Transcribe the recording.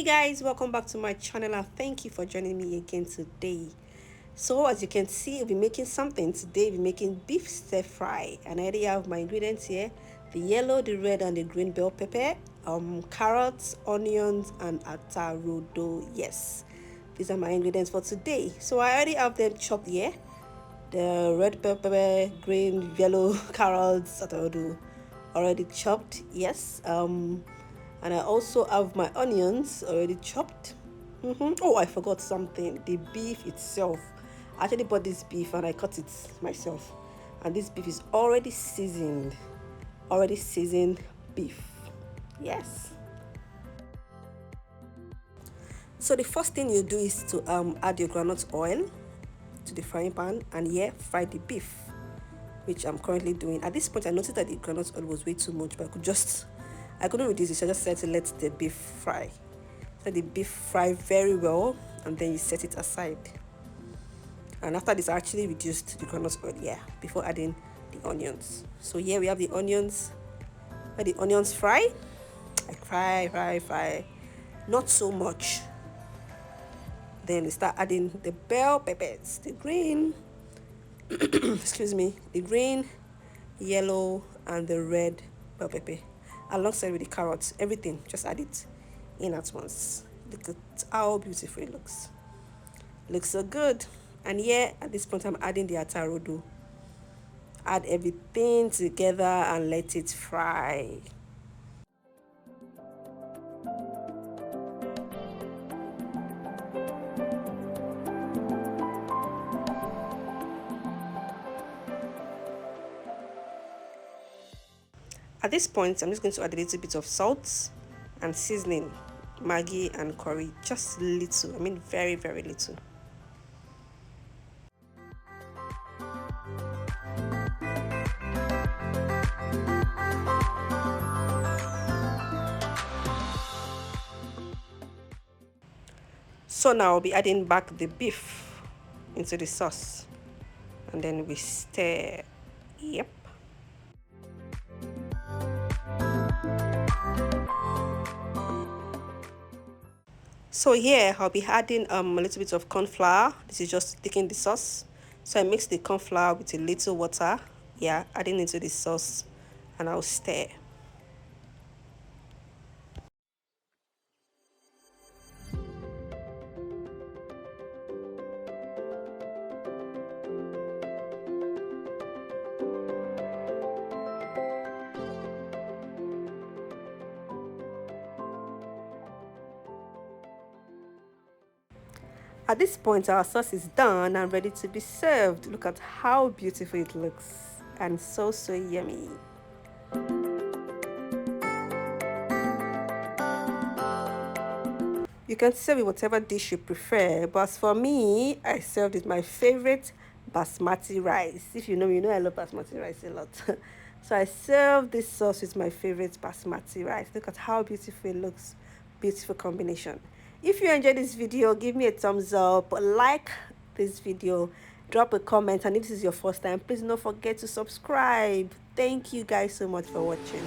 Hey guys, welcome back to my channel and thank you for joining me again today. So as you can see, we'll be making something today. We'll be making beef stir fry, and I already have my ingredients here: the yellow, the red and the green bell pepper, carrots, onions and atarodo. Yes, these are my ingredients for today. So I already have them chopped here: the red bell pepper, green, yellow, carrots, atarodo already chopped. Yes, and I also have my onions already chopped. Oh, I forgot something: the beef itself. I actually bought this beef and I cut it myself, and this beef is already seasoned beef. Yes. So the first thing you do is to add your groundnut oil to the frying pan and fry the beef, which I'm currently doing. At this point, I noticed that the groundnut oil was way too much, but I couldn't reduce it, so I just decided to let the beef fry. Let the beef fry very well, and then you set it aside. And after this, I actually reduced the groundnut oil, before adding the onions. So here we have the onions. Let the onions fry. Like fry. Not so much. Then we start adding the bell peppers, the green, excuse me, the green, yellow, and the red bell pepper, alongside with the carrots. Everything, just add it in at once. Look at how beautiful it looks. Looks so good. And at this point, I'm adding the atarodo. Add everything together and let it fry. At this point, I'm just going to add a little bit of salt and seasoning, Maggi and curry, just little. I mean very, very little. So now I'll be adding back the beef into the sauce, and then we stir. Yep. So here I'll be adding a little bit of corn flour. This is just thickening the sauce. So I mix the corn flour with a little water, adding into the sauce, and I'll stir. At this point, our sauce is done and ready to be served. Look at how beautiful it looks, and so yummy. You can serve with whatever dish you prefer, but as for me, I served with my favorite basmati rice. If you know me, you know I love basmati rice a lot. So I served this sauce with my favorite basmati rice. Look at how beautiful it looks. Beautiful combination. If you enjoyed this video, give me a thumbs up, like this video, drop a comment, and if this is your first time, please don't forget to subscribe. Thank you guys so much for watching.